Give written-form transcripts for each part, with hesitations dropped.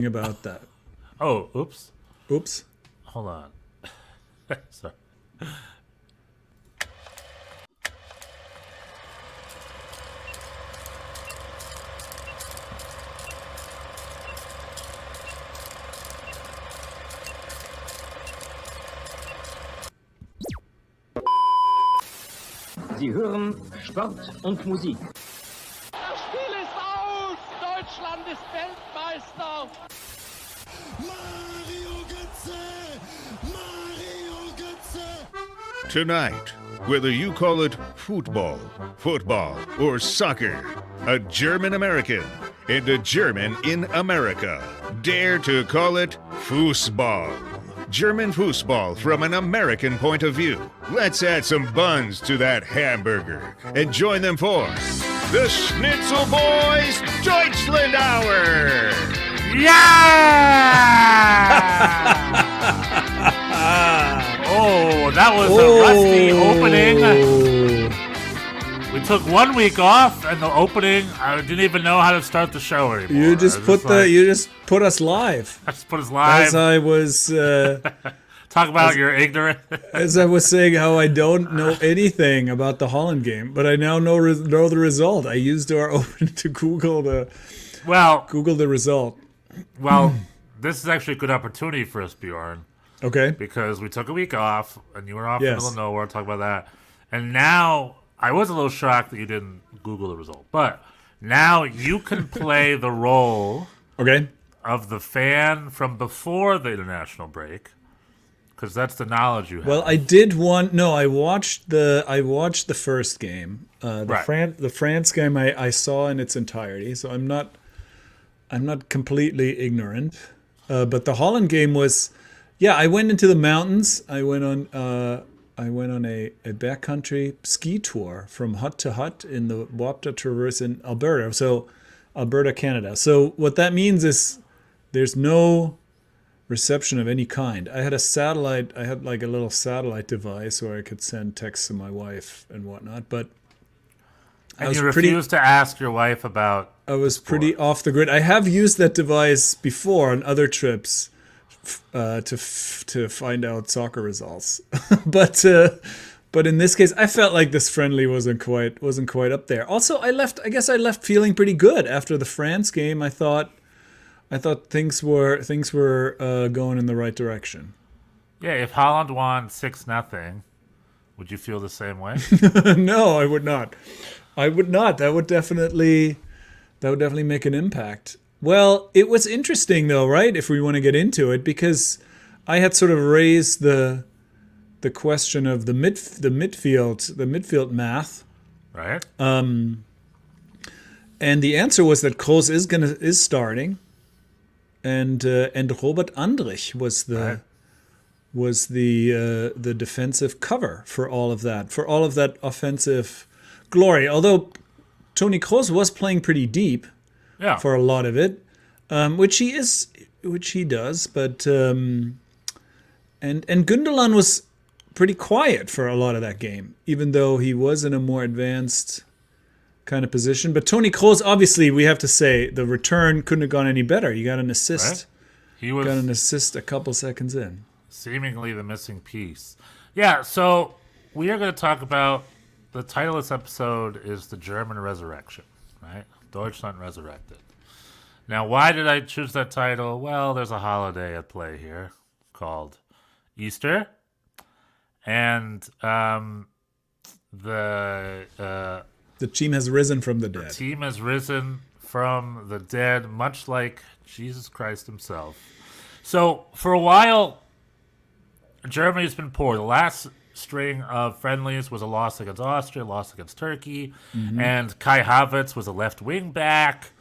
about that. Oh, oops. Oops. Hold on. Sorry. Sie hören Sport und Musik. Das Spiel ist aus! Deutschland ist Weltmeister! Mario Götze! Mario Götze! Tonight, whether you call it football, or soccer, a German American and a German in America dare to call it Fußball. German foosball from an American point of view. Let's add some buns to that hamburger and join them for the Schnitzel Boys Deutschland Hour. Yeah! Oh, that was a rusty opening. We took 1 week off, and the opening, I didn't even know how to start the show anymore. You just put us live. I just put us live. As I was talk about your ignorant. as I was saying how I don't know anything about the Holland game, but I now know the result. I used our open to Google the result. Well, this is actually a good opportunity for us, Bjorn. Okay. Because we took a week off, and you were off in the middle of nowhere. Talk about that. And now, I was a little shocked that you didn't Google the result. But now you can play the role of the fan from before the international break. Because that's the knowledge you have. Well, I watched the first game. The France game I saw in its entirety, so I'm not completely ignorant. But the Holland game was, I went into the mountains. I went on a backcountry ski tour from hut to hut in the Wapta Traverse in Alberta. So Alberta, Canada. So what that means is there's no reception of any kind. I had like a little satellite device where I could send texts to my wife and whatnot, but and you refused to ask your wife about I was pretty off the grid. I have used that device before on other trips to find out soccer results, but in this case, I felt like this friendly wasn't quite up there. Also, I left feeling pretty good after the France game. I thought things were going in the right direction. Yeah, if Holland won 6-0, would you feel the same way? No, I would not. That would definitely make an impact. Well, it was interesting though, right? If we want to get into it, because I had sort of raised the question of the midfield math, right? And the answer was that Kroos is starting. And Robert Andrich was the defensive cover for all of that offensive glory. Although Toni Kroos was playing pretty deep for a lot of it, which he does. But and Gundogan was pretty quiet for a lot of that game, even though he was in a more advanced kind of position. But Toni Kroos, obviously, we have to say the return couldn't have gone any better. You got an assist. Right? He got an assist a couple seconds in. Seemingly the missing piece. Yeah, so we are going to talk about the title of this episode is the German Resurrection, right? Deutschland Resurrected. Now, why did I choose that title? Well, there's a holiday at play here called Easter. And the team has risen from the dead. The team has risen from the dead, much like Jesus Christ himself. So, for a while, Germany's been poor. The last string of friendlies was a loss against Austria, loss against Turkey, and Kai Havertz was a left wing back.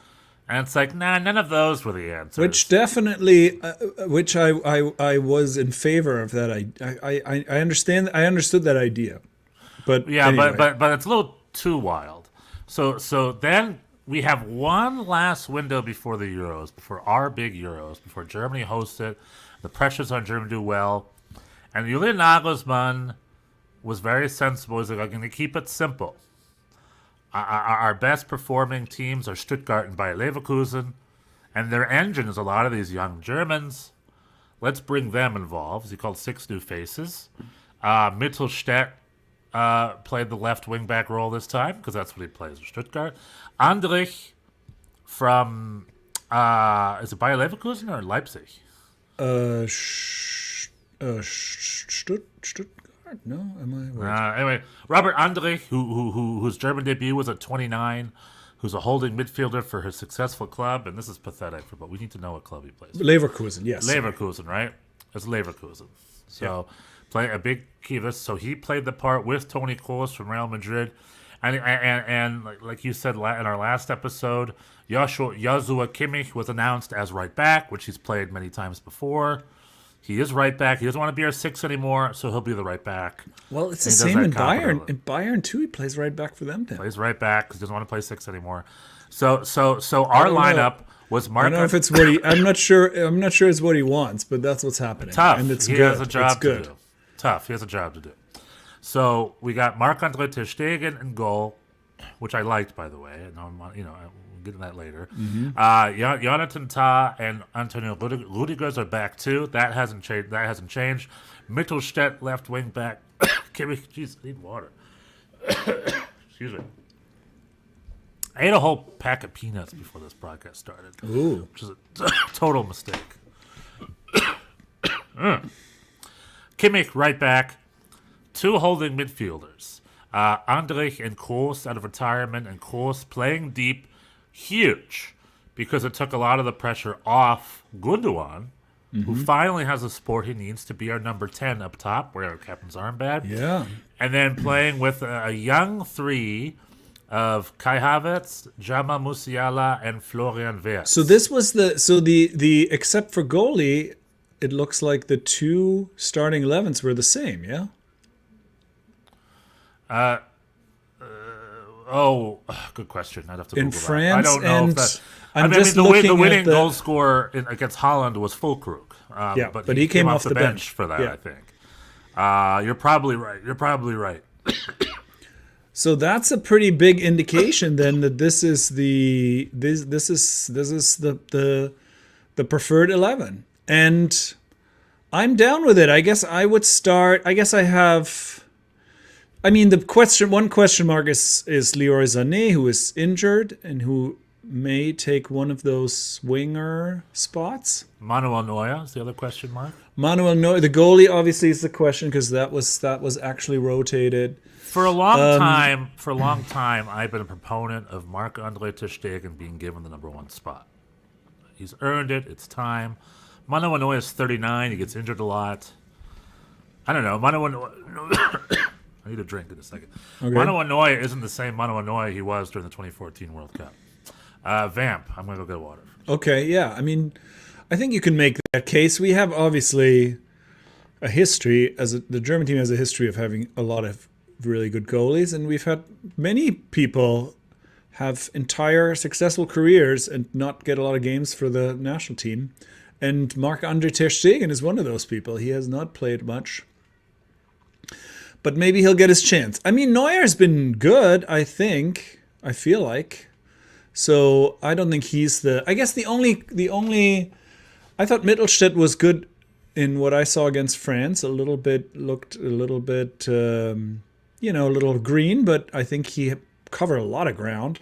And it's like, none of those were the answers. Which definitely, I was in favor of that. I understood that idea, but yeah, anyway. but it's a little too wild. So then we have one last window before the Euros, before our big Euros, before Germany hosts it. The pressure's on Germany to do well. And Julian Nagelsmann was very sensible. He's like, I'm going to keep it simple. Our best performing teams are Stuttgart and Bayer Leverkusen. And their engine is a lot of these young Germans. Let's bring them involved. He called 6 new faces. Mittelstädt played the left wing-back role this time, because that's what he plays in Stuttgart. Andrich from, is it Bayer Leverkusen or Leipzig? Stuttgart? No, am I right? Anyway, Robert Andrich, whose German debut was at 29, who's a holding midfielder for his successful club, and this is pathetic, but we need to know what club he plays for. Leverkusen, yes. Leverkusen, right? It's Leverkusen. So, play a big key of this. So he played the part with Toni Kroos from Real Madrid, and like you said in our last episode, Joshua Kimmich was announced as right back, which he's played many times before. He is right back. He doesn't want to be our 6 anymore, so he'll be the right back. Well, it's the same in Bayern. In Bayern too, he plays right back for them. Plays right back because he doesn't want to play 6 anymore. So our lineup was Mark. I don't know if it's what he. I'm not sure. I'm not sure it's what he wants, but that's what's happening. Tough. And it's he good. has a job it's good. to do. Tough. He has a job to do. So we got Marc-Andre ter Stegen in goal, which I liked, by the way. And we'll get to that later. Mm-hmm. Jonathan Tah and Antonio Rudigers are back too. That hasn't changed. Mittelstädt left wing back. Kimmich, jeez, I need water. Excuse me. I ate a whole pack of peanuts before this broadcast started. Ooh. Which is a total mistake. Kimmich right back. 2 holding midfielders. Andrich and Kroos out of retirement, and Kroos playing deep. Huge. Because it took a lot of the pressure off Gundogan, who finally has the support he needs to be our number 10 up top, where our captain's armband. Yeah. And then playing with a young 3 of Kai Havertz, Jamal Musiala, and Florian Wirtz. So this was the except for goalie, it looks like the 2 starting 11s were the same, yeah? Good question. I'd have to In Google France, that. I don't know and if that. I'm the just looking winning at the goal scorer against Holland was Fulkrug. but he came off the bench for that. Yeah. I think. You're probably right. So that's a pretty big indication then that this is the preferred 11. And I'm down with it. I guess I would start. I guess I have. I mean, one question mark is Leroy Sané, who is injured and who may take one of those winger spots. Manuel Neuer is the other question mark. Manuel Neuer, the goalie, obviously is the question because that was actually rotated. For a long time, I've been a proponent of Marc-Andre ter Stegen being given the number 1 spot. He's earned it. It's time. Manuel Neuer is 39. He gets injured a lot. I don't know. I need a drink in a second. Okay. Manuel Neuer isn't the same Manuel Neuer he was during the 2014 World Cup. Vamp, I'm going to go get water. Okay, yeah. I mean, I think you can make that case. We have obviously a history, the German team has a history of having a lot of really good goalies, and we've had many people have entire successful careers and not get a lot of games for the national team. And Marc-Andre ter Stegen is one of those people. He has not played much. But maybe he'll get his chance. I mean, Neuer's been good, I think. I feel like. So I don't think he's I guess the only I thought Mittelstädt was good in what I saw against France. Looked a little bit a little green, but I think he covered a lot of ground.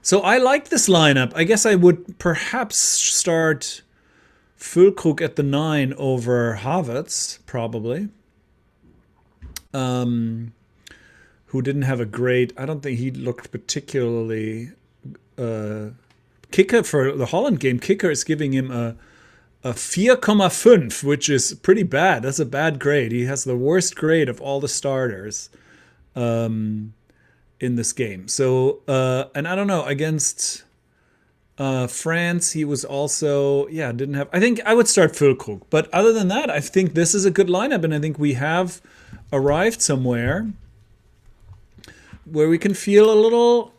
So I like this lineup. I guess I would perhaps start Füllkrug at the 9 over Havertz, probably. Who didn't have a great. I don't think he looked particularly. Kicker for the Holland game. Kicker is giving him a 4,5, which is pretty bad. That's a bad grade. He has the worst grade of all the starters in this game. So and I don't know, against France, he was also didn't have. I think I would start Füllkrug, but other than that, I think this is a good lineup, and I think we have arrived somewhere where we can feel a little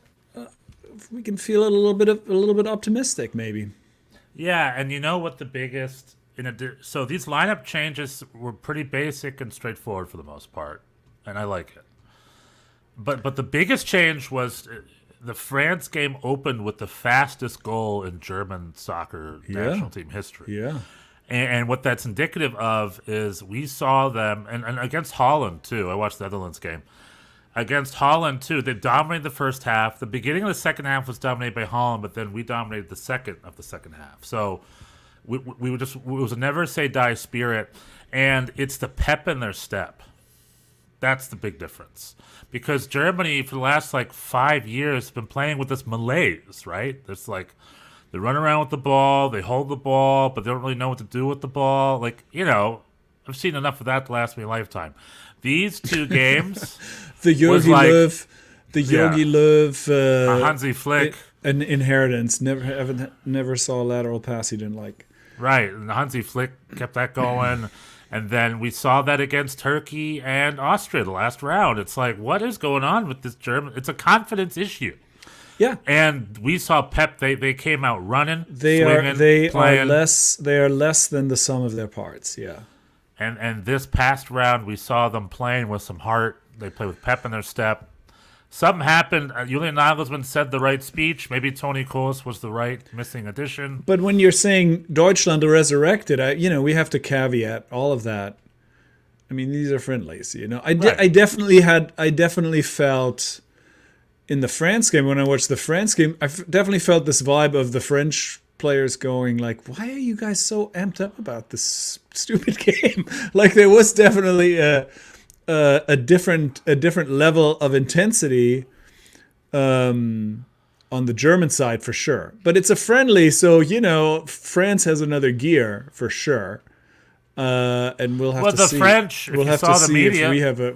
bit optimistic, maybe. Yeah, and you know what the biggest so these lineup changes were pretty basic and straightforward for the most part, and I like it. But the biggest change was the France game opened with the fastest goal in German soccer national team history. Yeah. And what that's indicative of is we saw them, and against Holland too. I watched the Netherlands game. Against Holland too, they dominated the first half. The beginning of the second half was dominated by Holland, but then we dominated the second half. So we it was a never say die spirit, and it's the pep in their step. That's the big difference. Because Germany, for the last 5 years, has been playing with this malaise, right? It's like they run around with the ball, they hold the ball, but they don't really know what to do with the ball. I've seen enough of that to last me a lifetime. These two games, the Yogi Löw, Hansi Flick, an inheritance. Never saw a lateral pass he didn't like. Right, and Hansi Flick kept that going. And then we saw that against Turkey and Austria the last round. It's like, what is going on with this German? It's a confidence issue. Yeah. And we saw Pep. They came out running. They playing. are less than the sum of their parts. Yeah. And this past round, we saw them playing with some heart. They play with pep in their step. Something happened. Julian Nagelsmann said the right speech. Maybe Toni Kroos was the right missing addition. But when you're saying Deutschland resurrected, we have to caveat all of that. I mean, these are friendlies. I definitely felt in the France game, when I watched the France game, I definitely felt this vibe of the French players going why are you guys so amped up about this stupid game? There was definitely a different level of intensity on the German side for sure. But it's a friendly, so France has another gear for sure. And we'll have to see. We'll have to see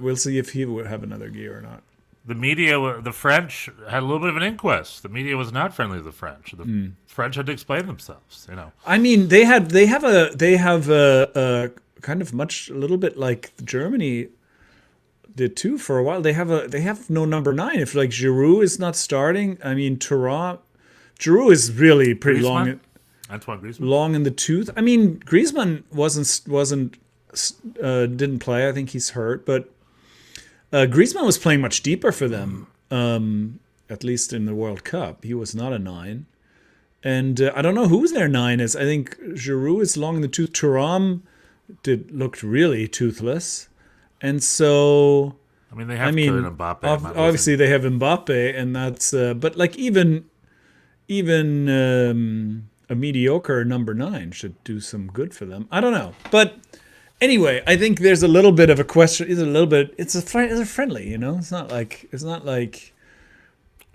we'll see if he would have another gear or not. The French had a little bit of an inquest. The media was not friendly to the French. The French had to explain themselves. I mean, they have a kind of a little bit like Germany did too for a while. They have no number 9. If Giroud is not starting, I mean, Giroud is really pretty Griezmann? Antoine Griezmann, long in the tooth. I mean, Griezmann didn't play. I think he's hurt, but Griezmann was playing much deeper for them. At least in the World Cup, he was not a 9. And I don't know who's their 9 is. I think Giroud is long in the tooth. Thuram looked really toothless. And so, they have Kylian Mbappe. Obviously, they have Mbappe, and that's. But even a mediocre number 9 should do some good for them. I don't know, but anyway, I think there's a little bit of a question. It's a friendly, It's not like.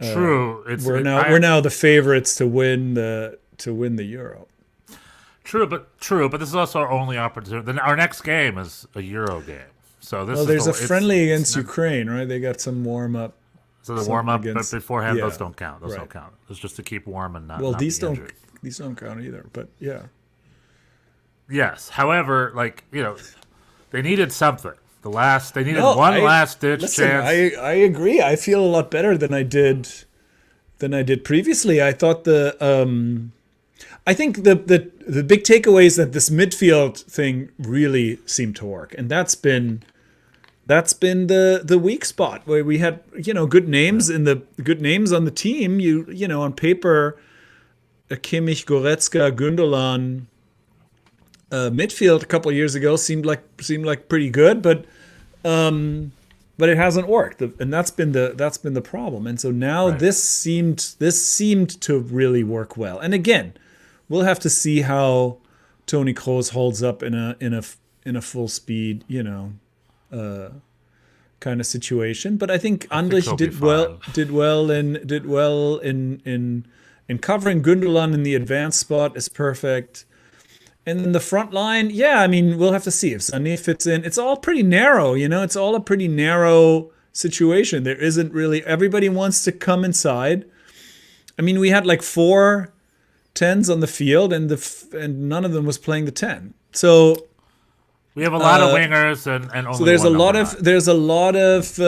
True. We're now the favorites to win the Euro. True, but this is also our only opportunity. Then our next game is a Euro game. So there's a friendly against Ukraine, right? They got some warm up. So the warm up, but beforehand, those don't count. Those don't count. It's just to keep warm and not. Well, not these be don't. injured. These don't count either. But yeah. Yes. However, they needed something. They needed one last ditch chance. I agree. I feel a lot better than I did previously. I thought I think the big takeaway is that this midfield thing really seemed to work, and that's been the weak spot where we had good names on the team. On paper, Kimmich, Goretzka, Gundogan midfield a couple of years ago seemed like pretty good, but it hasn't worked, and that's been the problem. And so now this seemed to really work well. And again, we'll have to see how Toni Kroos holds up in a full speed, kind of situation. But I think Andrich did well in covering Gundogan in the advanced spot is perfect. And then the front line, we'll have to see if Sané fits in. It's all pretty narrow, It's all a pretty narrow situation. There isn't really. Everybody wants to come inside. I mean, we had 4 10s on the field, and none of them was playing the 10. So we have a lot of wingers, and only so there's one a lot number of 9. there's a lot of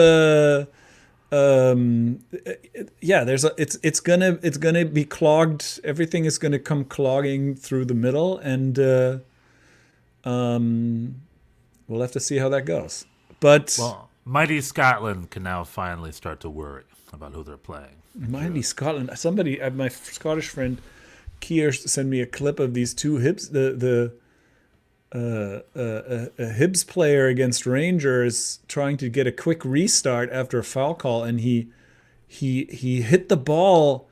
it's gonna be clogged. Everything is gonna come clogging through the middle, and we'll have to see how that goes. But mighty Scotland can now finally start to worry about who they're playing. Might be Scotland. Somebody, my Scottish friend Keir, sent me a clip of these two Hibs, a Hibs player against Rangers trying to get a quick restart after a foul call, and he hit the ball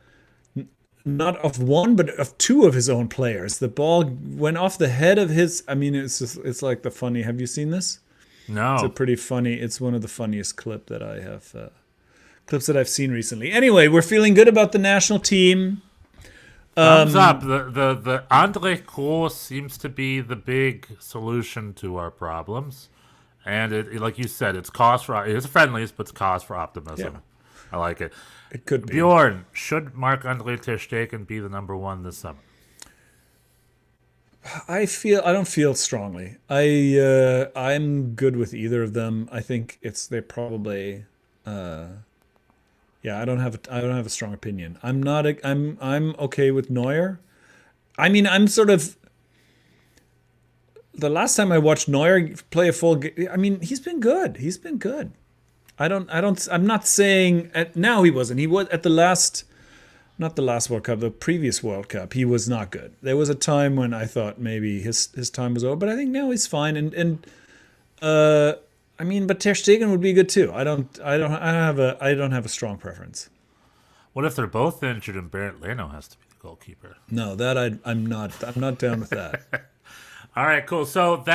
not of one but of two of his own players. The ball went off the head of his. I mean, it's like the funny. Have you seen this? No. It's a pretty funny. It's one of the funniest clips that I've seen recently. Anyway, we're feeling good about the national team. Thumbs up. The Andre Kroos seems to be the big solution to our problems, and it like you said, it's friendlies, but it's cause for optimism. Yeah. I like it. It could be. Bjorn, should Marc-Andre Ter Stegen be the number one this summer? I don't feel strongly. I'm good with either of them. I think they're probably. I don't have a strong opinion. I'm okay with Neuer. I mean, I'm sort of. The last time I watched Neuer play a full game, I mean, he's been good. I'm not saying now he wasn't. He was at not the last World Cup, the previous World Cup. He was not good. There was a time when I thought maybe his time was over, but I think now he's fine. I mean, but Ter Stegen would be good too. I don't have a strong preference. What if they're both injured and Bernd Leno has to be the goalkeeper? No, I'm not down with that. All right, cool. So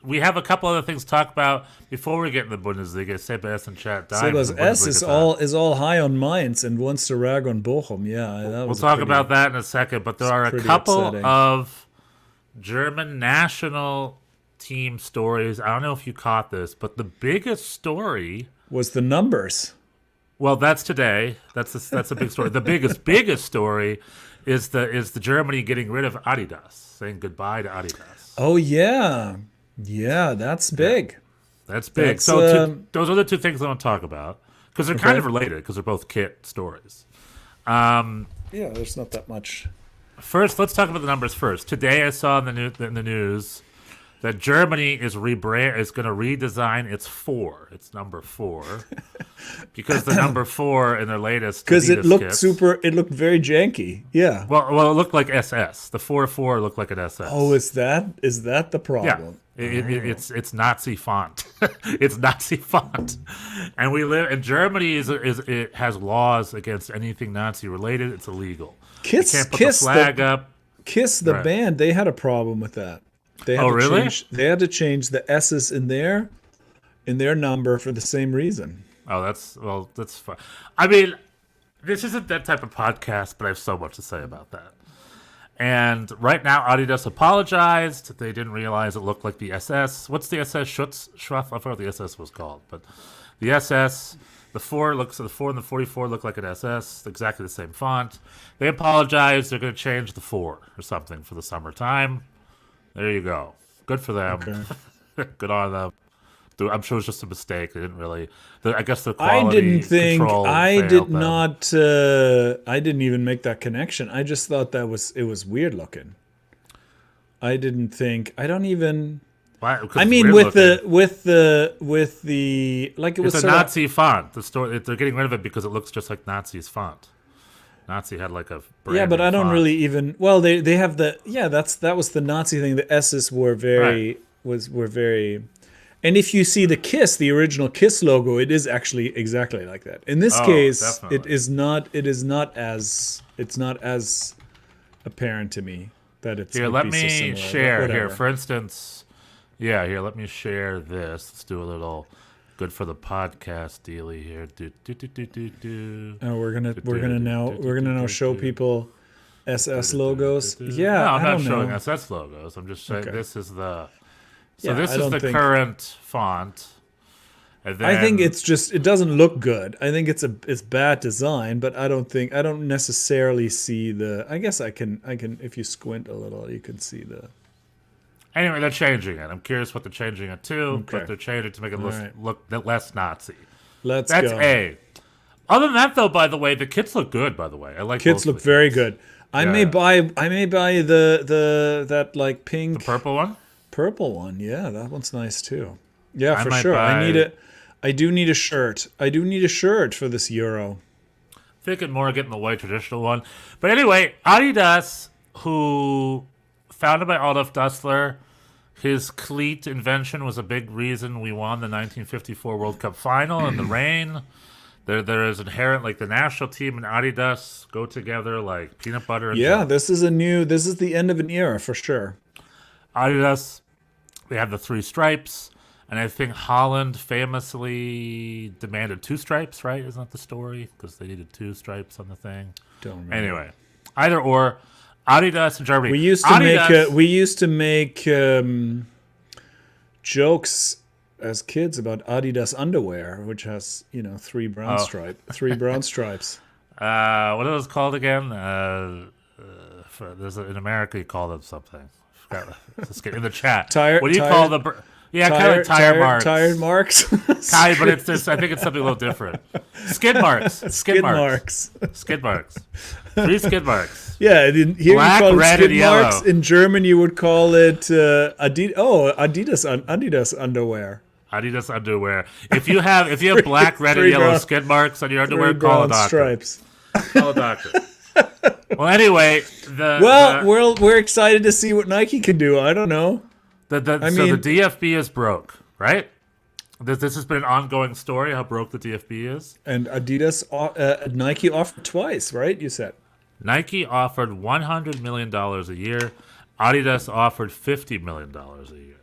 we have a couple other things to talk about before we get in the Bundesliga. Seba S in chat. Seba's S is all high on Mainz and wants to rag on Bochum. Yeah, we'll talk about that in a second. But there are a couple of German national team stories. I don't know if you caught this, but the biggest story was the numbers. Well, that's today. That's a big story. The biggest story is the Germany getting rid of Adidas, saying goodbye to Adidas. Oh yeah, that's big. Yeah. That's big. Those are the two things I want to talk about because they're kind of related because they're both kit stories. There's not that much. First, let's talk about the numbers first. Today, I saw in the news that Germany is going to redesign its 4. It's number 4 because the number 4 in their latest because it looked kits, it looked very janky. Yeah. Well, it looked like SS. The 4 looked like an SS. Oh, is that the problem? Yeah. It's Nazi font. It's Nazi font, and we live. And Germany it has laws against anything Nazi related. It's illegal. Kiss the flag up. Kiss the band. They had a problem with that. They had to change the S's in their number for the same reason. Oh, that's fine. I mean, this isn't that type of podcast, but I have so much to say about that. And right now, Adidas apologized. They didn't realize it looked like the SS. What's the SS? Schruff? I forgot what the SS was called, but the SS, the 4 and the 44 look like an SS, exactly the same font. They apologized. They're going to change the 4 or something for the summertime. There you go. Good for them. Okay. Good on them. I'm sure it was just a mistake. They didn't really. I guess the quality control failed them. I didn't even make that connection. I just thought it was weird looking. I didn't think. I don't even. Why? I mean, with the like it was a Nazi font. They're getting rid of it because it looks just like Nazi's font. Nazi had like a but I don't really even. Well, they have that was the Nazi thing. The S's were very. And if you see the original Kiss logo, it is actually exactly like that. In this case, definitely. It's not as apparent to me that it's here. Let me share here. For instance, let me share this. Let's do a little good for the podcast dealy here. We're gonna now show people SS logos. Yeah, no, I'm not showing SS logos. I'm just saying this is the. So this is the current font. And then, I think it doesn't look good. I think it's bad design, but I don't necessarily see the. I guess I can if you squint a little, you can see the. Anyway, they're changing it. I'm curious what they're changing it to, but they're changing it to make it look less Nazi. That's go. A. Other than that, though, by the way, the kits look good. By the way, I like kits look very good. I may buy that like pink, the purple one. Purple one, yeah, that one's nice too. Yeah, for sure. I do need a shirt. I do need a shirt for this Euro. thinking more of getting the white traditional one. But anyway, Adidas, who founded by Adolf Dassler, his cleat invention was a big reason we won the 1954 World Cup final in the rain. There is inherent, like, the national team and Adidas go together like peanut butter and jelly. this is the end of an era for sure. Adidas, they have the 3 stripes, and I think Holland famously demanded 2 stripes, right? Isn't that the story? Because they needed 2 stripes on the thing. Don't remember. Anyway, either or, Adidas in Germany. We used to make jokes as kids about Adidas underwear, which has 3 brown stripes. What are those called again? In America, you call them something. Let's get in the chat. What do you call the? Kind of like tire marks. Tire marks. But it's this. I think it's something a little different. Skid marks. Skid marks. 3 skid marks. Yeah, here Black, you call red, it skid and marks. yellow. In German, you would call it Adidas underwear. Adidas underwear. If you have black, red, and yellow skid marks on your underwear, 3 call a brown doctor. stripes. Call a doctor. Well, anyway, we're excited to see what Nike can do. I don't know. So the DFB is broke, right? This has been an ongoing story, how broke the DFB is. And Nike offered twice, right? You said. Nike offered $100 million a year. Adidas offered $50 million a year.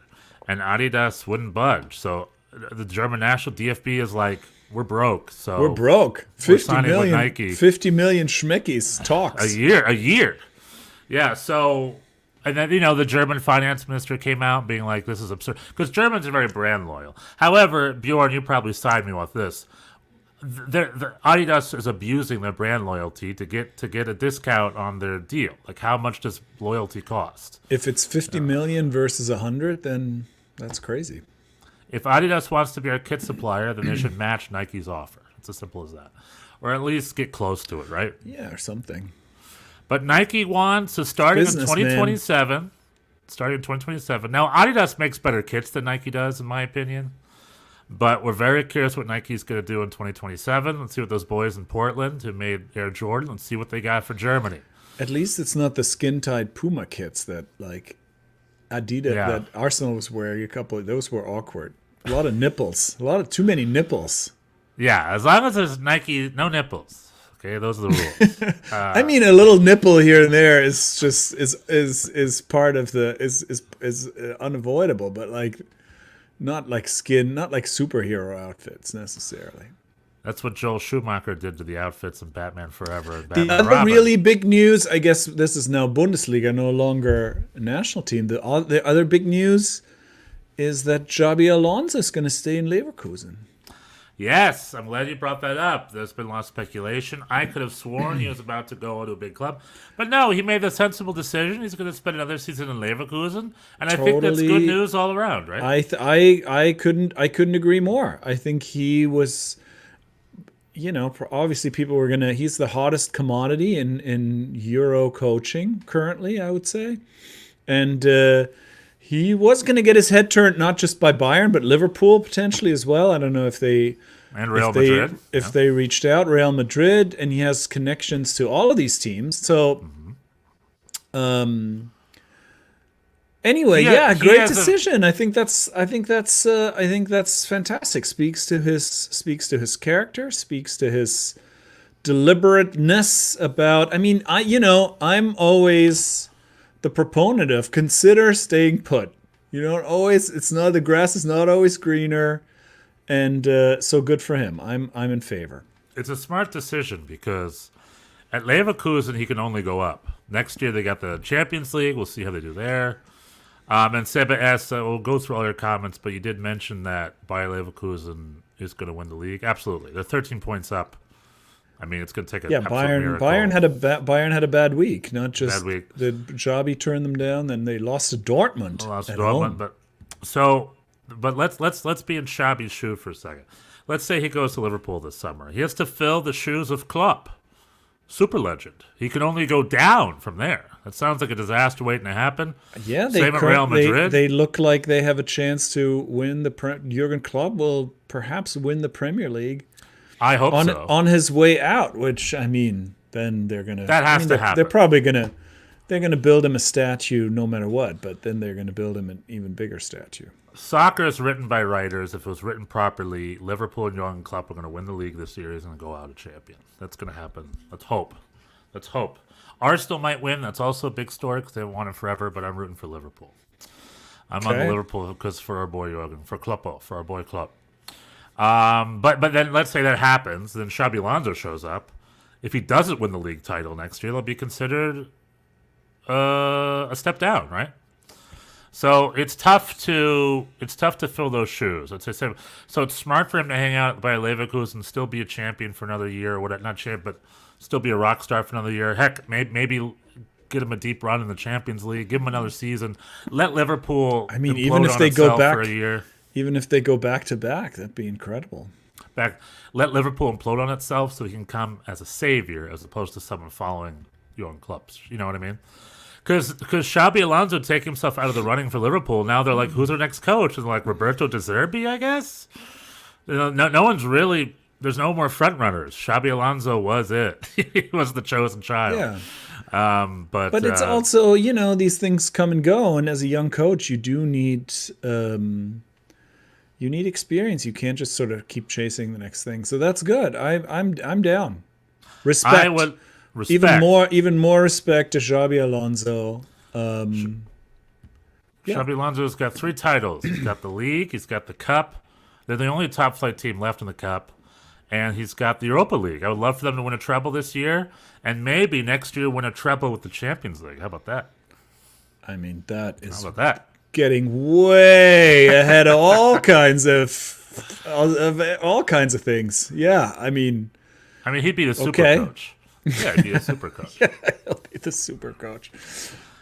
And Adidas wouldn't budge. So the German national DFB is like, we're broke. So we're broke. 50 million. With Nike. 50 million schmickies talks. A year. Yeah, so... And then, the German finance minister came out being like, this is absurd. Because Germans are very brand loyal. However, Bjorn, you probably side me with this. The Adidas is abusing their brand loyalty to get a discount on their deal. Like, how much does loyalty cost? If it's 50 million versus 100, then that's crazy. If Adidas wants to be our kit supplier, then they should match Nike's offer. It's as simple as that. Or at least get close to it, right? Yeah, or something. But Nike wants to starting in 2027. Starting in 2027. Now, Adidas makes better kits than Nike does, in my opinion. But we're very curious what Nike's going to do in 2027. Let's see what those boys in Portland who made Air Jordan. Let's see what they got for Germany. At least it's not the skin-tight Puma kits that, like, Adidas, that Arsenal was wearing. A couple of those were awkward. A lot of nipples. Too many nipples. Yeah, as long as there's Nike, no nipples. Okay, those are the rules. I mean, a little nipple here and there is just is part of the is unavoidable, but like not like superhero outfits necessarily. That's what Joel Schumacher did to the outfits in Batman Forever. And The Batman other Robin. really big news, I guess this is now Bundesliga, no longer a national team. The other big news is that Xabi Alonso is going to stay in Leverkusen. Yes, I'm glad you brought that up. There's been a lot of speculation. I could have sworn he was about to go to a big club. But no, he made the sensible decision. He's going to spend another season in Leverkusen. And I think that's good news all around, right? I couldn't agree more. I think he was, obviously people were going to, he's the hottest commodity in Euro coaching currently, I would say. And he was going to get his head turned not just by Bayern, but Liverpool potentially as well. I don't know if they... And Real Madrid. If they reached out, Real Madrid, and he has connections to all of these teams. So, anyway, great decision. I think that's fantastic. Speaks to his character. Speaks to his deliberateness about. I mean, I'm always the proponent of consider staying put. The grass is not always greener. And so good for him. I'm in favor. It's a smart decision because at Leverkusen he can only go up. Next year they got the Champions League. We'll see how they do there. And Seba asks, we'll go through all your comments, but you did mention that Bayer Leverkusen is going to win the league. Absolutely, they're 13 points up. I mean, it's going to take a Bayern had a bad week. Not just the Xabi turned them down, then they lost to Dortmund. Home. But let's be in Xabi's shoe for a second. Let's say he goes to Liverpool this summer. He has to fill the shoes of Klopp, super legend. He can only go down from there. That sounds like a disaster waiting to happen. Yeah, same at Real Madrid. They look like they have a chance to win Jurgen Klopp will perhaps win the Premier League. I hope so. On his way out, which, I mean, then they're going to... That has to happen. They're probably going to... They're going to build him a statue no matter what, but then they're going to build him an even bigger statue. Soccer is written by writers. If it was written properly, Liverpool and Jurgen Klopp are going to win the league this series and go out a champion. That's going to happen. Let's hope. Arsenal might win. That's also a big story because they've won it forever, but I'm rooting for Liverpool. I'm on the Liverpool because for our boy Jurgen, for Kloppo, for our boy Klopp. But then let's say that happens, then Xabi Alonso shows up. If he doesn't win the league title next year, they'll be considered a step down, right? So it's tough to fill those shoes. So it's smart for him to hang out by Leverkusen and still be a champion for another year, or whatever. Not champ, but still be a rock star for another year. Heck, maybe get him a deep run in the Champions League. Give him another season. Let Liverpool. I mean, even if they go back for a year, even if they go back to back, that'd be incredible. Let Liverpool implode on itself so he can come as a savior as opposed to someone following Jurgen Klopp. You know what I mean? Because Xabi Alonso take himself out of the running for Liverpool. Now they're like, who's our next coach? And like Roberto De Zerbi, I guess. No one's really. There's no more front runners. Xabi Alonso was it. He was the chosen child. Yeah. But it's also, these things come and go, and as a young coach, you do need experience. You can't just sort of keep chasing the next thing. So that's good. I'm down. Respect. I would respect. Even more respect to Xabi Alonso. Xabi Alonso's got 3 titles. He's got the league. He's got the cup. They're the only top flight team left in the cup. And he's got the Europa League. I would love for them to win a treble this year, and maybe next year win a treble with the Champions League. How about that? I mean, that is How about that? Getting way ahead of all kinds of things. Yeah, I mean, he'd be the super coach. Yeah, he'd be a super coach. Yeah, he'll be the super coach.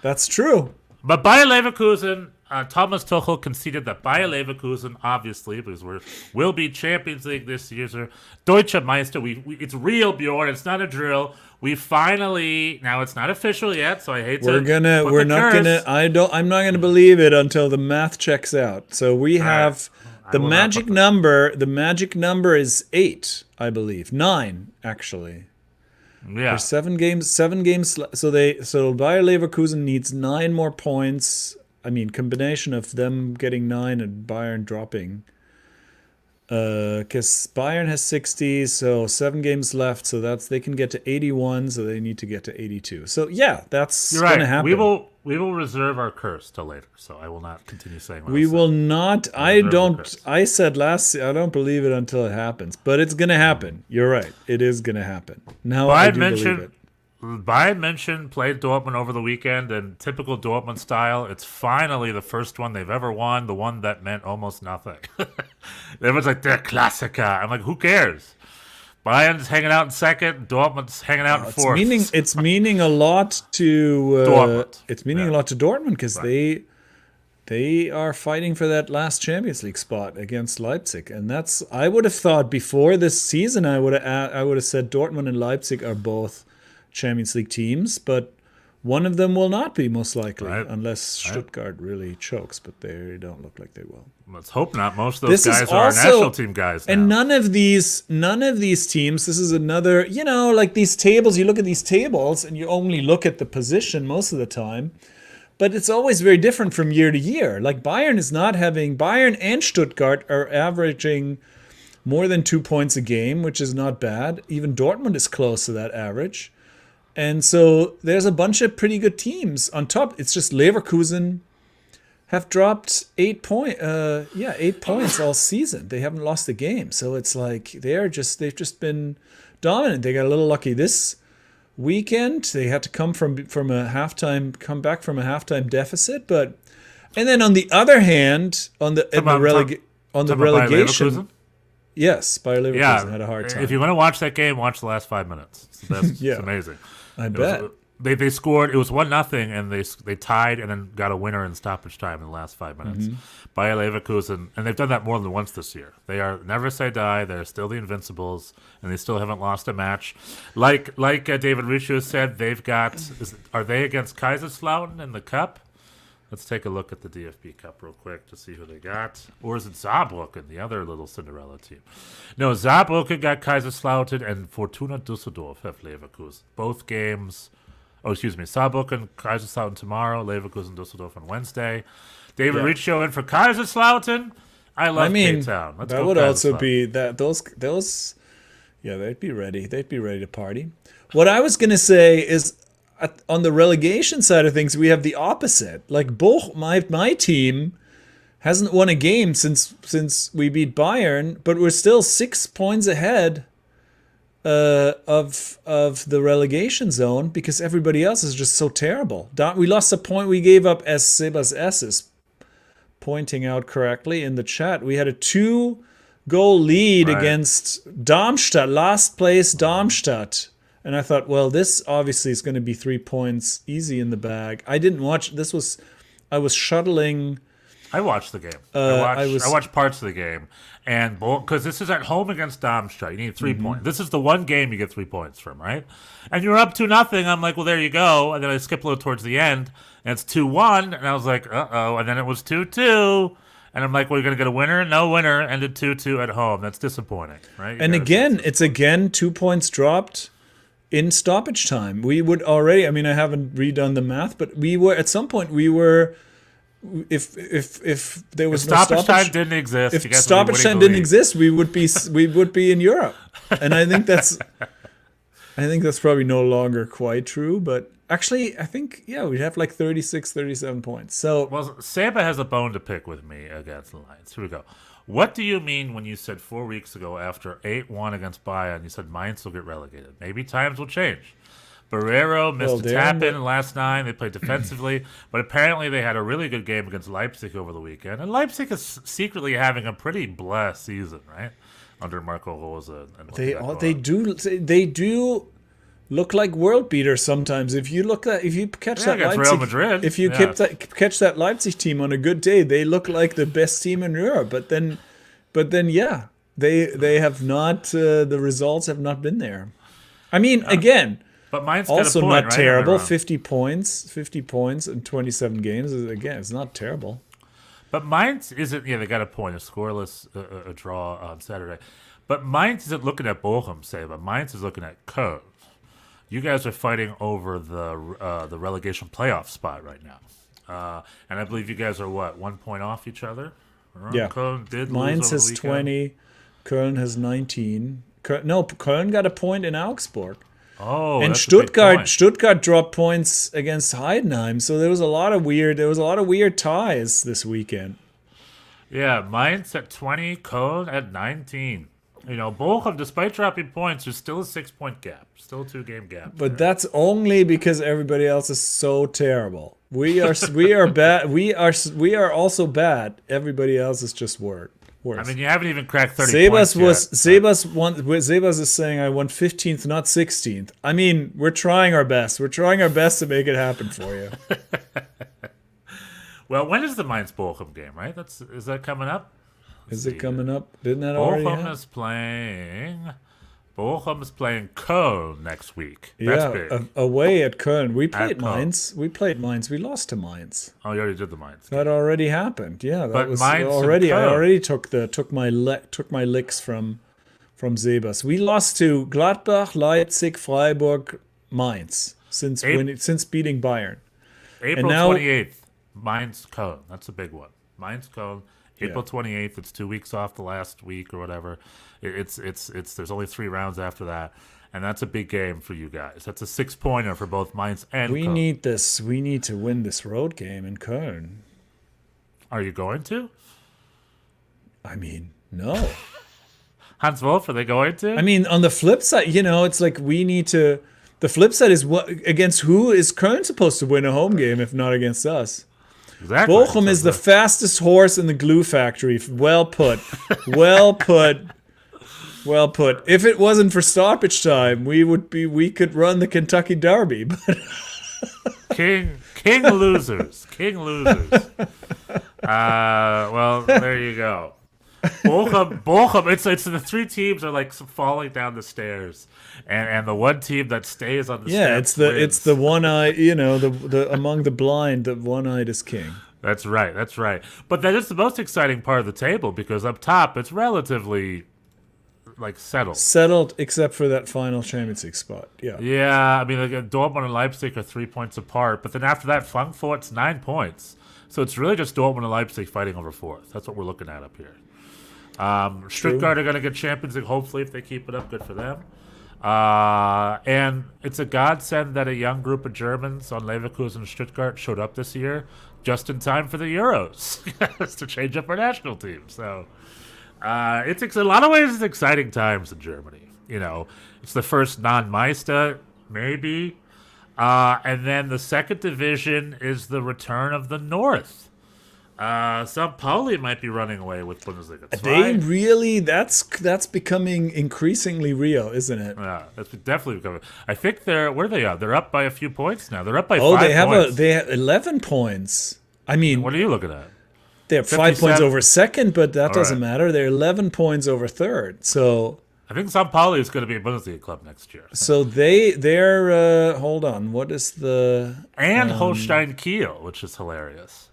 That's true. But Bayer Leverkusen, Thomas Tuchel conceded that Bayer Leverkusen, obviously, because will be Champions League this year, so Deutsche Meister. It's real, Bjorn. It's not a drill. We finally, now it's not official yet, so I hate to. I'm not gonna believe it until the math checks out. So we have the magic number. The magic number is 8, I believe. 9, actually. Yeah. There's 7 games. So Bayer Leverkusen needs 9 more points. I mean, combination of them getting 9 and Bayern dropping. Because Bayern has 60, so 7 games left. So they can get to 81. So they need to get to 82. So yeah, that's going to happen. We will reserve our curse till later. So I will not continue saying. We will not. I said I don't believe it until it happens, but it's going to happen. You're right. It is going to happen. Now I do believe it. Bayern München played Dortmund over the weekend, and typical Dortmund style, it's finally the first one they've ever won, the one that meant almost nothing. Everyone's like, der Klassiker. I'm like, who cares? Bayern's hanging out in second, Dortmund's hanging out in fourth. It's meaning a lot to Dortmund. It's meaning a lot to Dortmund because they are fighting for that last Champions League spot against Leipzig, and I would have thought before this season I would have said Dortmund and Leipzig are both Champions League teams, but one of them will not be, most likely, unless Stuttgart really chokes, but they don't look like they will. Let's hope not. Most of those guys are our national team guys now. And none of these teams, this is another, like these tables, you look at these tables and you only look at the position most of the time, but it's always very different from year to year. Like Bayern and Stuttgart are averaging more than 2 points a game, which is not bad. Even Dortmund is close to that average. And so there's a bunch of pretty good teams on top. It's just Leverkusen have dropped 8 points all season. They haven't lost a game. So it's like they've just been dominant. They got a little lucky this weekend. They had to come back from a halftime deficit. And then on the other hand, on the relegation, yes, Bayer Leverkusen had a hard time. If you want to watch that game, watch the last 5 minutes. It's amazing. I bet. They scored. It was 1-0, and they tied and then got a winner in stoppage time in the last 5 minutes. Mm-hmm. Bayer Leverkusen, and they've done that more than once this year. They are never say die. They're still the Invincibles, and they still haven't lost a match. Like David Riccio said, they've got. Are they against Kaiserslautern in the cup? Let's take a look at the DFB Cup real quick to see who they got. Or is it Saarbrücken, the other little Cinderella team? No, Saarbrücken got Kaiserslautern and Fortuna Düsseldorf have Leverkusen. Both games. Oh, excuse me. Saarbrücken, Kaiserslautern tomorrow. Leverkusen, Düsseldorf on Wednesday. David Riccio in for Kaiserslautern. I love K-Town. Let's that go would also Kaiserslautern. be that those. Yeah, they'd be ready. They'd be ready to party. What I was gonna say is, on the relegation side of things, we have the opposite. Like my team hasn't won a game since we beat Bayern, but we're still 6 points ahead of the relegation zone because everybody else is just so terrible. We lost a point. We gave up, as Sebas S is pointing out correctly in the chat. We had a 2-goal lead against Darmstadt, last place Darmstadt. And I thought, well, this obviously is going to be 3 points easy in the bag. I didn't watch. I was shuttling. I watched the game. I watched parts of the game. And because this is at home against Darmstadt, you need 3 points. This is the one game you get 3 points from, right? And you're up 2-0. I'm like, well, there you go. And then I skip a little towards the end, and it's 2-1. And I was like, uh-oh. And then it was 2-2. And I'm like, well, you're going to get a winner? No winner. Ended 2-2 at home. That's disappointing, right? And again, it's 2 points dropped in stoppage time. We would already, I haven't redone the math, but we were, at some point, if there was no stoppage time didn't exist. If stoppage time didn't exist, we would be in Europe. And I think that's probably no longer quite true, but actually, I think, we'd have like 36, 37 points. So, well, Seba has a bone to pick with me against the Lions. Here we go. What do you mean when you said 4 weeks ago after 8-1 against Bayern, you said Mainz will get relegated? Maybe times will change. Barrero missed a tap in last 9. They played defensively, but apparently they had a really good game against Leipzig over the weekend. And Leipzig is secretly having a pretty blessed season, right? Under Marco Rose. And they do look like world beaters sometimes. If you catch that Leipzig, Real Madrid, if you catch that Leipzig team on a good day, they look like the best team in Europe. But then, they have not. The results have not been there. Again, but mine's also got a point, not right? terrible. 50 points in 27 games. Again, it's not terrible. But Mainz isn't. Yeah, they got a point, a scoreless a draw on Saturday. But Mainz isn't looking at Bochum, say, but Mainz is looking at Köln. You guys are fighting over the relegation playoff spot right now, and I believe you guys are 1 point off each other. Yeah, Köln did. Mainz has 20, Köln has 19. Köln got a point in Augsburg. Oh, and that's Stuttgart dropped points against Heidenheim. So there was a lot of weird ties this weekend. Yeah, Mainz at 20, Köln at 19. Bochum, despite dropping points, there's still a 6-point gap, still a 2-game gap. But that's only because everybody else is so terrible. We are bad. We are also bad. Everybody else is just worse. You haven't even cracked 30 points yet. Sebas is saying I won 15th, not 16th. We're trying our best. We're trying our best to make it happen for you. Well, when is the Mainz Bochum game? Right? Is that coming up? Is it coming up? Didn't that already happen? Bochum is playing Köln next week. That's big. Away at Köln. We played Mainz. We lost to Mainz. Oh, you already did the Mainz game. That already happened. Yeah, that but was Mainz already. I already took my licks from Sebas. We lost to Gladbach, Leipzig, Freiburg, Mainz since beating Bayern. April 28th, Mainz Köln. That's a big one. Mainz Köln. April 28th. It's 2 weeks off the last week or whatever. It's there's only 3 rounds after that, and that's a big game for you guys. That's a 6-pointer for both Mainz and Köln. We need this. We need to win this road game in Köln. Are you going to? No. Hans Wolf, are they going to? On the flip side, it's like we need to. The flip side is against who is Köln supposed to win a home game if not against us? Exactly. Bochum is the fastest horse in the glue factory. Well put. Well put. Well put. If it wasn't for stoppage time, we could run the Kentucky Derby. But King losers. King losers. Well, there you go. Bochum. It's the 3 teams are like falling down the stairs, and the one team that stays on the steps it's the one eye. The among the blind, the one-eyed is king. That's right. That's right. But that is the most exciting part of the table because up top it's relatively settled. Settled, except for that final Champions League spot. Yeah. Yeah, I mean, Dortmund and Leipzig are 3 points apart, but then after that, Frankfurt's 9 points. So it's really just Dortmund and Leipzig fighting over fourth. That's what we're looking at up here. Stuttgart are going to get Champions League, hopefully, if they keep it up. Good for them. And it's a godsend that a young group of Germans on Leverkusen and Stuttgart showed up this year just in time for the Euros to change up our national team. So it's a lot of ways it's exciting times in Germany. It's the first non-Meister, maybe. And then the second division is the return of the North. Sao Paulo might be running away with Bundesliga. That's becoming increasingly real, isn't it? Yeah, that's definitely becoming. I think where are they at? They're up by a few points now. They're up by 5 points. They have 11 points. I mean, what are you looking at? They have 5 points over second, but that doesn't matter. They're 11 points over third. So I think Sao Paulo is going to be a Bundesliga club next year. So they're hold on. What is the Holstein Kiel, which is hilarious.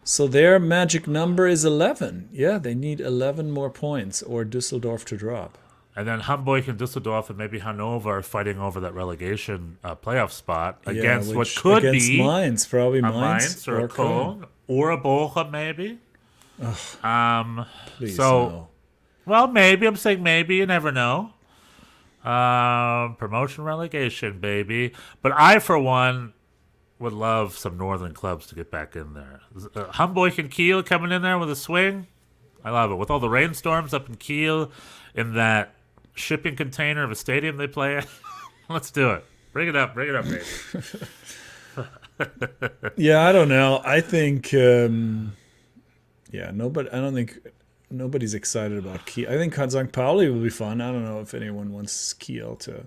So their magic number is 11. Yeah, they need 11 more points or Düsseldorf to drop. And then Hamburg and Düsseldorf and maybe Hannover are fighting over that relegation playoff spot against what could be Mainz, probably Mainz or a Cologne or a Bochum maybe. Please, so, no. Well, maybe. I'm saying maybe. You never know. Promotion relegation, baby. But I, for one, would love some northern clubs to get back in there. Hamburg and Kiel coming in there with a swing. I love it. With all the rainstorms up in Kiel, in that shipping container of a stadium they play in. Let's do it. Bring it up, baby. Yeah, I don't know. I think, I don't think nobody's excited about Kiel. I think St. Pauli will be fun. I don't know if anyone wants Kiel to.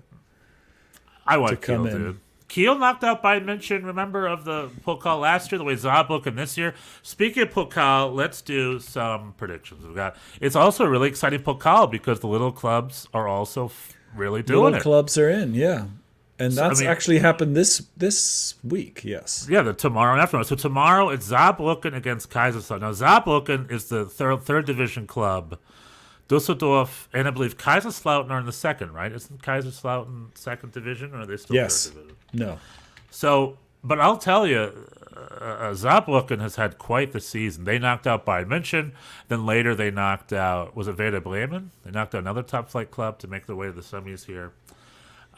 I want Kiel, Kiel, dude. Kiel knocked out Bayern München, remember, of the Pokal last year, the way Saarbrücken this year. Speaking of Pokal, let's do some predictions. It's also a really exciting Pokal because the little clubs are also really doing it. Little clubs are in, yeah. And that's actually happened this week, yes. Yeah, tomorrow and afternoon. So tomorrow it's Saarbrücken against Kaiserslautern. Now, Saarbrücken is the third division club. Düsseldorf and I believe Kaiserslautern are in the second, right? Isn't Kaiserslautern second division, or are they still third division? No. So, but I'll tell you, Saarbrücken has had quite the season. They knocked out Bayern München. Then later they knocked out, was it Werder Bremen? They knocked out another top-flight club to make their way to the semis here.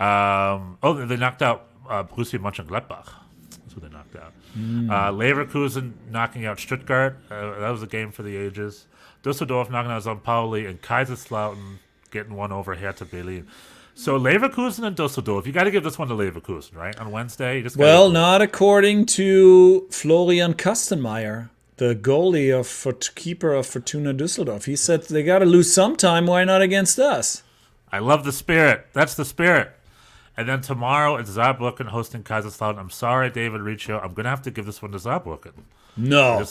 They knocked out Borussia Mönchengladbach. That's who they knocked out. Leverkusen knocking out Stuttgart. That was a game for the ages. Düsseldorf knocking out St. Pauli, and Kaiserslautern getting one over Hertha Berlin. So Leverkusen and Düsseldorf, you got to give this one to Leverkusen, right? On Wednesday, not according to Florian Kastenmeier, the goalie keeper of Fortuna Düsseldorf. He said they got to lose sometime. Why not against us? I love the spirit. That's the spirit. And then tomorrow it's Saarbrücken hosting Kaiserslautern. I'm sorry, David Riccio. I'm going to have to give this one to Saarbrücken. No.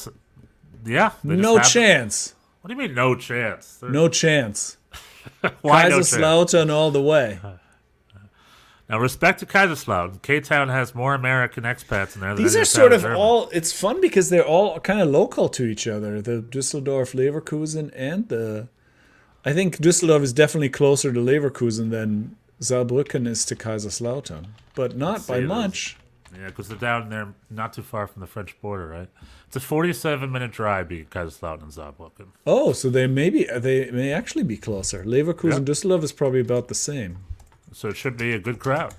No chance. What do you mean, no chance? No chance. Why Kaiserslautern all the way. Now, respect to Kaiserslautern. K-Town has more American expats in there. These are sort of all. It's fun because they're all kind of local to each other. The Düsseldorf, Leverkusen, and I think Düsseldorf is definitely closer to Leverkusen than Saarbrücken is to Kaiserslautern, but not by much. Yeah, because they're down there not too far from the French border, right? It's a 47-minute drive between Kaiserslautern and Saarbrücken. Oh, so they may actually be closer. Leverkusen, Düsseldorf is probably about the same. So it should be a good crowd.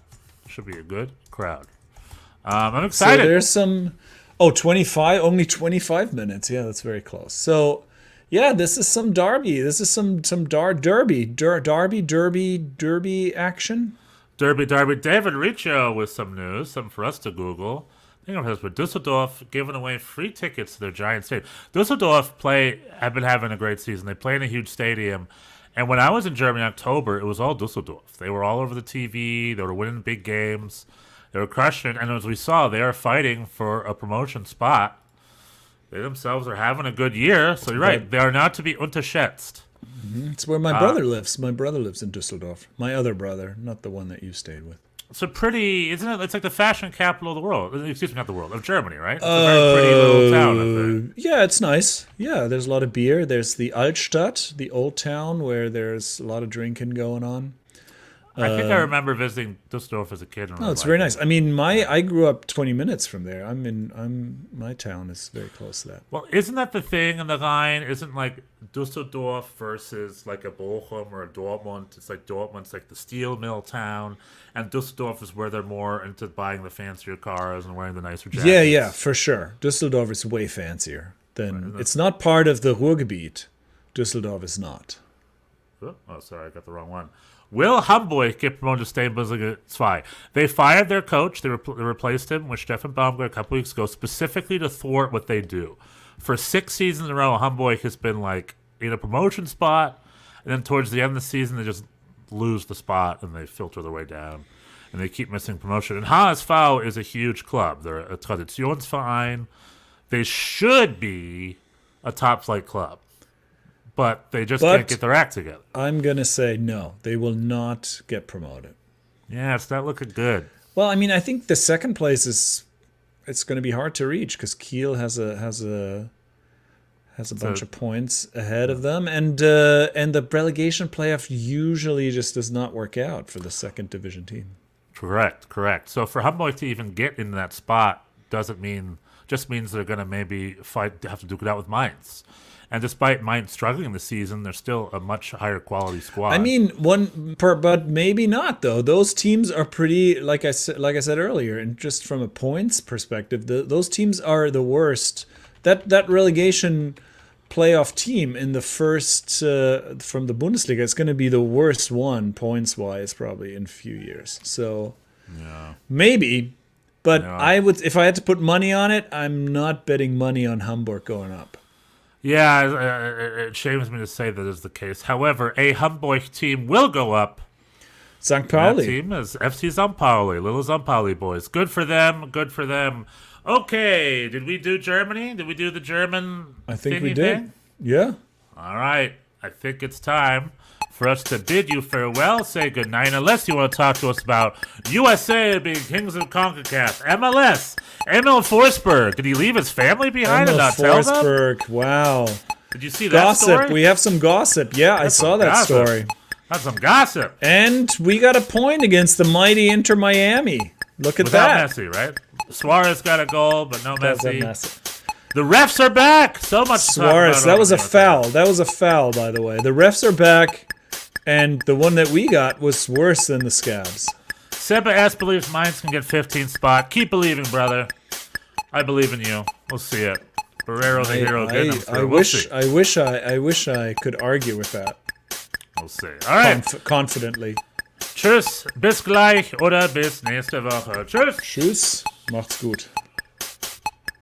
I'm excited. So there's some 25, only 25 minutes. Yeah, that's very close. So yeah, this is some derby. This is some derby action. Derby. David Riccio with some news, something for us to Google. I think it has with Düsseldorf giving away free tickets to their giant stadium. Düsseldorf have been having a great season. They play in a huge stadium. And when I was in Germany in October, it was all Düsseldorf. They were all over the TV. They were winning big games. They were crushing it. And as we saw, they are fighting for a promotion spot. They themselves are having a good year. So you're right. They are not to be unterschätzt. Mm-hmm. It's where my brother lives. My brother lives in Düsseldorf. My other brother, not the one that you stayed with. It's a pretty, isn't it? It's like the fashion capital of the world. Excuse me, not the world, of Germany, right? It's a very pretty little town up there. Yeah, it's nice. Yeah, there's a lot of beer. There's the Altstadt, the old town, where there's a lot of drinking going on. I think I remember visiting Düsseldorf as a kid. Oh, it's very nice. I mean, I grew up 20 minutes from there. My town is very close to that. Well, isn't that the thing in the Rhine? Isn't like Düsseldorf versus like a Bochum or a Dortmund? It's like Dortmund's like the steel mill town, and Düsseldorf is where they're more into buying the fancier cars and wearing the nicer jackets. Yeah, for sure. Düsseldorf is way fancier than. It's not part of the Ruhrgebiet. Düsseldorf is not. Oh, sorry, I got the wrong one. Will Hamburg get promoted to stay in Bundesliga 2? They fired their coach. They replaced him with Steffen Baumgart a couple weeks ago, specifically to thwart what they do. For 6 seasons in a row, Hamburg has been like in a promotion spot, and then towards the end of the season, they just lose the spot and they filter their way down, and they keep missing promotion. And HSV is a huge club. They're a Traditionsverein. They should be a top-flight club. But they just can't get their act together. I'm going to say no. They will not get promoted. Yeah, it's not looking good. Well, I mean, I think the second place it's going to be hard to reach because Kiel has a bunch of points ahead of them, and the relegation playoff usually just does not work out for the second division team. Correct. So for Hamburg to even get in that spot just means they're going to maybe have to duke it out with Mainz. And despite Mainz struggling this season, they're still a much higher quality squad. I mean, but maybe not though. Those teams are pretty, like I said earlier, and just from a points perspective, those teams are the worst. That relegation playoff team in the first from the Bundesliga is going to be the worst one points wise probably in a few years. So maybe, but I would, if I had to put money on it, I'm not betting money on Hamburg going up. Yeah, it shames me to say that is the case. However, a Hamburg team will go up. St. Pauli. That team is FC St. Pauli, little St. Pauli boys. Good for them. Okay, did we do Germany? Did we do the German I think we did. Thing? Yeah. All right. I think it's time for us to bid you farewell, say goodnight, unless you want to talk to us about USA being kings of CONCACAF, MLS, Emil Forsberg. Did he leave his family behind and not tell them? Forsberg, wow. Did you see that story? Gossip. We have some gossip. Yeah, I saw that story. That's some gossip. And we got a point against the mighty Inter Miami. Look at that. Without Messi, right? Suarez got a goal, but no Messi. The refs are back. So much Suarez. That was a foul. That was a foul, by the way. The refs are back, and the one that we got was worse than the Scabs. Seba S believes Mainz can get 15th spot. Keep believing, brother. I believe in you. We'll see it. Barrero the hero. I wish I could argue with that. We'll see. All right. Confidently. Tschüss. Bis gleich oder bis nächste Woche. Tschüss. Tschüss. Macht's gut.